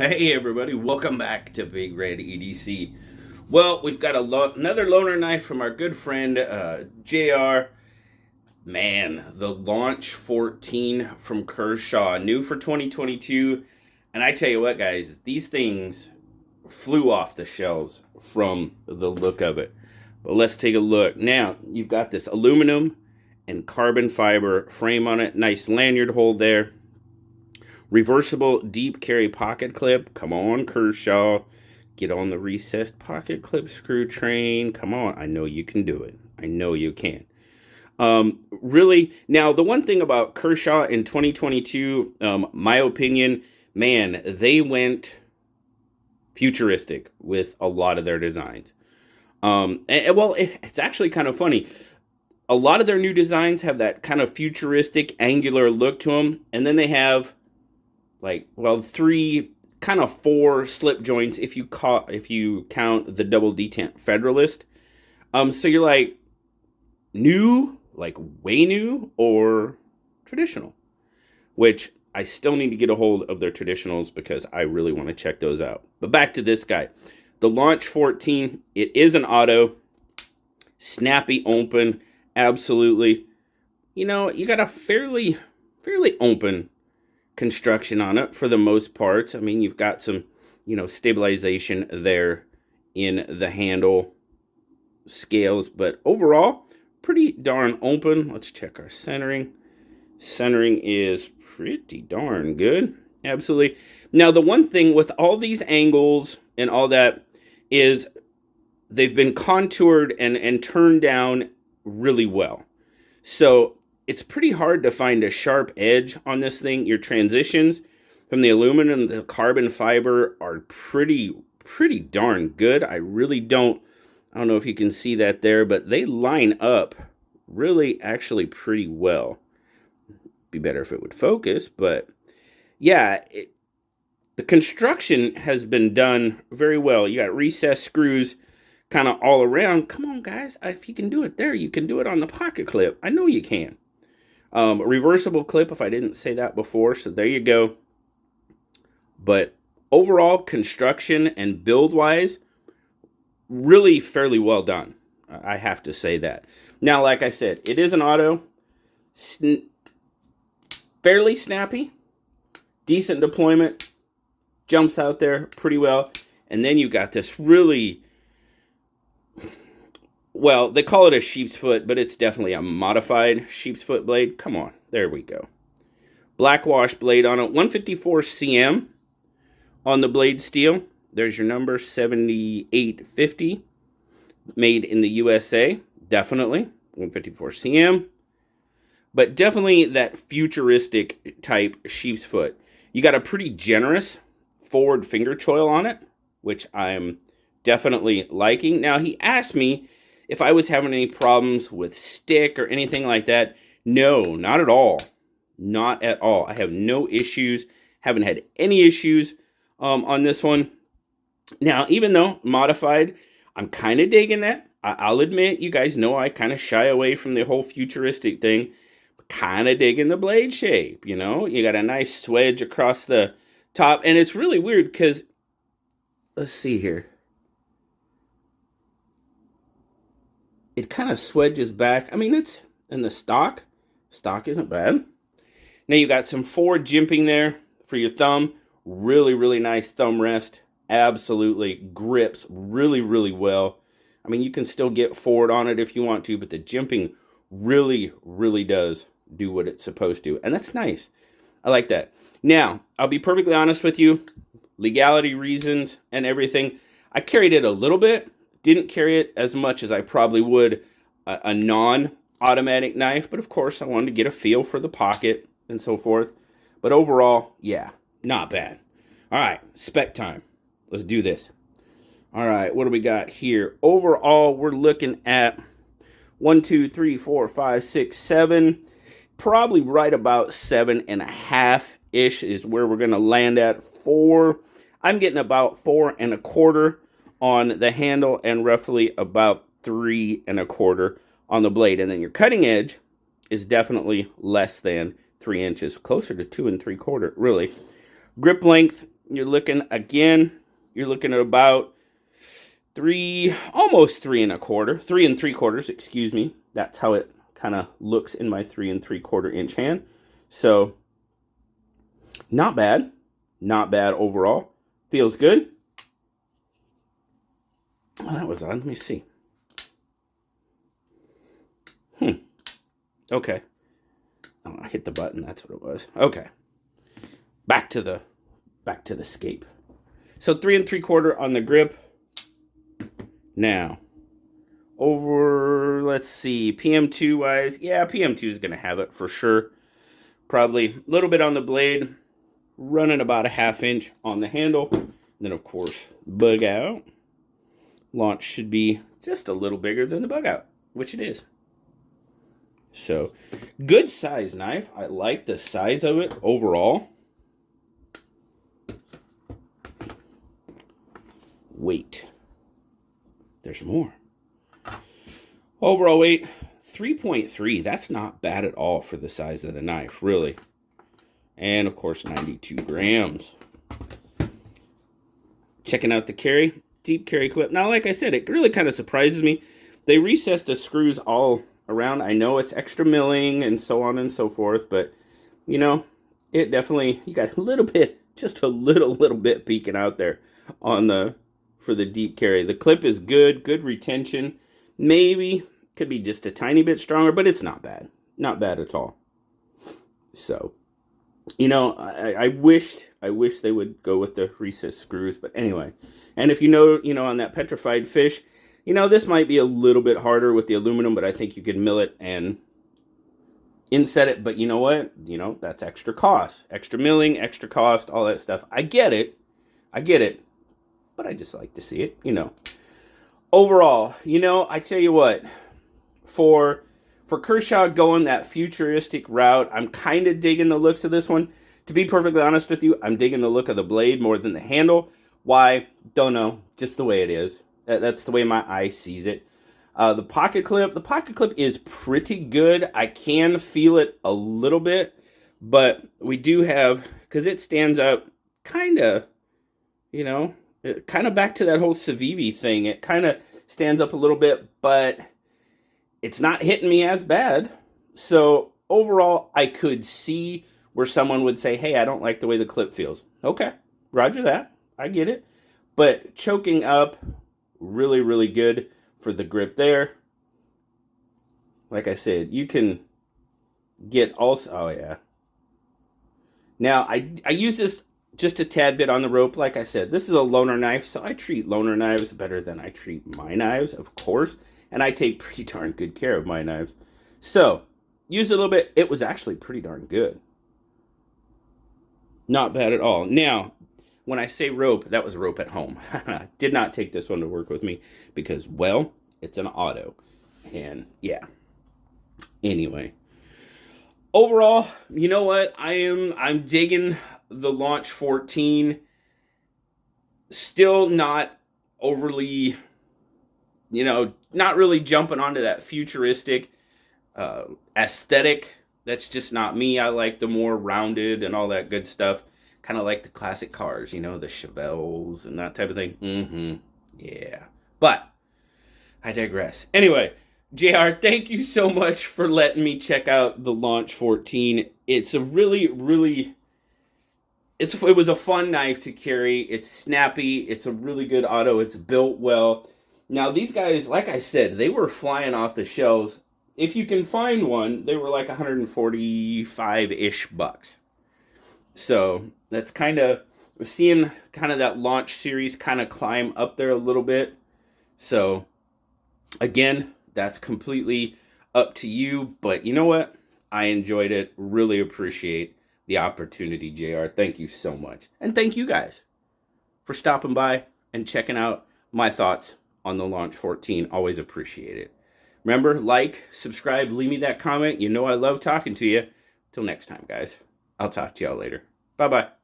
Hey everybody, welcome back to Big Red EDC. Well, we've got another loaner knife from our good friend JR. Man, the Launch 14 from Kershaw, new for 2022. And I tell you what, guys, these things flew off the shelves from the look of it. But let's take a look. Now, you've got this aluminum and carbon fiber frame on it. Nice lanyard hole there. Reversible deep carry pocket clip. Come on, Kershaw. Get on the recessed pocket clip screw train. Come on. I know you can do it. I know you can. Really, now the one thing about Kershaw in 2022, my opinion, man, they went futuristic with a lot of their designs. It's actually kind of funny. A lot of their new designs have that kind of futuristic, angular look to them, and then they have three, kind of four slip joints if you count the double detent Federalist. So you're like new, like way new, or traditional, which I still need to get a hold of their traditionals because I really want to check those out. But back to this guy, the Launch 14. It is an auto, snappy open, absolutely. You know, you got a fairly open construction on it for the most part. I mean, you've got some, stabilization there in the handle scales, but overall, pretty darn open. Let's check our centering. Centering is pretty darn good. Absolutely. Now, the one thing with all these angles and all that is they've been contoured and turned down really well. So it's pretty hard to find a sharp edge on this thing. Your transitions from the aluminum to the carbon fiber are pretty darn good. I don't know if you can see that there, but they line up really actually pretty well. Be better if it would focus, but yeah, the construction has been done very well. You got recessed screws kind of all around. Come on, guys. If you can do it there, you can do it on the pocket clip. I know you can. Reversible clip, if I didn't say that before, so there you go. But overall, construction and build-wise, really fairly well done. I have to say that. Now, like I said, it is an auto. Fairly snappy. Decent deployment. Jumps out there pretty well. And then you got this really... Well, they call it a sheep's foot, but it's definitely a modified sheep's foot blade. Come on. There we go. Black wash blade on it. 154 cm on the blade steel. There's your number, 7850. Made in the USA. Definitely. 154 cm. But definitely that futuristic type sheep's foot. You got a pretty generous forward finger choil on it, which I'm definitely liking. Now, he asked me if I was having any problems with stick or anything like that. No, not at all. Not at all. I have no issues. Haven't had any issues on this one. Now, even though modified, I'm kind of digging that. I'll admit, you guys know I kind of shy away from the whole futuristic thing. Kind of digging the blade shape, you know? You got a nice swedge across the top. And it's really weird because, let's see here. It kind of swedges back. I mean, it's in the stock. Stock isn't bad. Now you got some forward jimping there for your thumb. Really nice thumb rest. Absolutely grips really well. I mean, you can still get forward on it if you want to, but the jimping really does do what it's supposed to. And that's nice. I like that. Now, I'll be perfectly honest with you. Legality reasons and everything. I carried it a little bit. Didn't carry it as much as I probably would a non-automatic knife, but of course I wanted to get a feel for the pocket and so forth. But overall, yeah, not bad. All right, spec time. Let's do this. All right, what do we got here? Overall, we're looking at 1, 2, 3, 4, 5, 6, 7. Probably right about 7.5-ish is where we're going to land at. 4. I'm getting about 4 1/4 on the handle and roughly about 3 1/4 on the blade. And then your cutting edge is definitely less than 3 inches, closer to 2 3/4, really. Grip length, you're looking at about almost 3 1/4, 3 3/4, excuse me. That's how it kind of looks in my 3 3/4 inch hand. So not bad, not bad overall. Feels good. Oh, that was on. Let me see. Okay. Oh, I hit the button. That's what it was. Okay. Back to the scape. So 3 3/4 on the grip. Now, over, let's see, PM2 wise, yeah, PM2 is going to have it for sure. Probably a little bit on the blade, running about a 1/2 inch on the handle. And then, of course, bug out. Launch should be just a little bigger than the bug out, which it is. So, good size knife. I like the size of it overall. Weight. There's more. Overall weight, 3.3. That's not bad at all for the size of the knife, really. And, of course, 92 grams. Checking out the carry. Deep carry clip. Now, like I said, it really kind of surprises me. They recessed the screws all around. I know it's extra milling and so on and so forth, but, you know, it definitely, you got a little bit, just a little bit peeking out there on for the deep carry. The clip is good retention. Maybe could be just a tiny bit stronger, but it's not bad. Not bad at all. So, you know, I wish they would go with the recessed screws, but anyway. And if you know, on that petrified fish, this might be a little bit harder with the aluminum, but I think you could mill it and inset it. But you know what? That's extra cost. Extra milling, extra cost, all that stuff. I get it. But I just like to see it, Overall, I tell you what, for Kershaw going that futuristic route, I'm kind of digging the looks of this one. To be perfectly honest with you, I'm digging the look of the blade more than the handle. Why? Don't know. Just the way it is. That's the way my eye sees it. The pocket clip is pretty good. I can feel it a little bit, but we do have, because it stands up kind of, kind of back to that whole Civivi thing. It kind of stands up a little bit, but it's not hitting me as bad. So overall, I could see where someone would say, hey, I don't like the way the clip feels. Okay, roger that. I get it. But choking up, really, really good for the grip there. Like I said, you can get also, oh yeah. Now, I use this just a tad bit on the rope. Like I said, this is a loaner knife, so I treat loaner knives better than I treat my knives, of course. And I take pretty darn good care of my knives. So, use it a little bit. It was actually pretty darn good. Not bad at all. Now, when I say rope, that was rope at home. Did not take this one to work with me because, well, it's an auto. And, yeah. Anyway. Overall, you know what? I'm digging the Launch 14. Still not overly, not really jumping onto that futuristic aesthetic. That's just not me. I like the more rounded and all that good stuff. Kind of like the classic cars, the Chevelles and that type of thing. Yeah. But I digress. Anyway, JR, thank you so much for letting me check out the Launch 14. It's a really, really, it was a fun knife to carry. It's snappy. It's a really good auto. It's built well. Now, these guys, like I said, they were flying off the shelves. If you can find one, they were like 145-ish bucks. So that's kind of, we're seeing kind of that Launch series kind of climb up there a little bit. So again, that's completely up to you. But you know what? I enjoyed it. Really appreciate the opportunity, JR. Thank you so much. And thank you guys for stopping by and checking out my thoughts on the Launch 14. Always appreciate it. Remember, like, subscribe, leave me that comment. I love talking to you. Till next time, guys. I'll talk to y'all later. Bye-bye.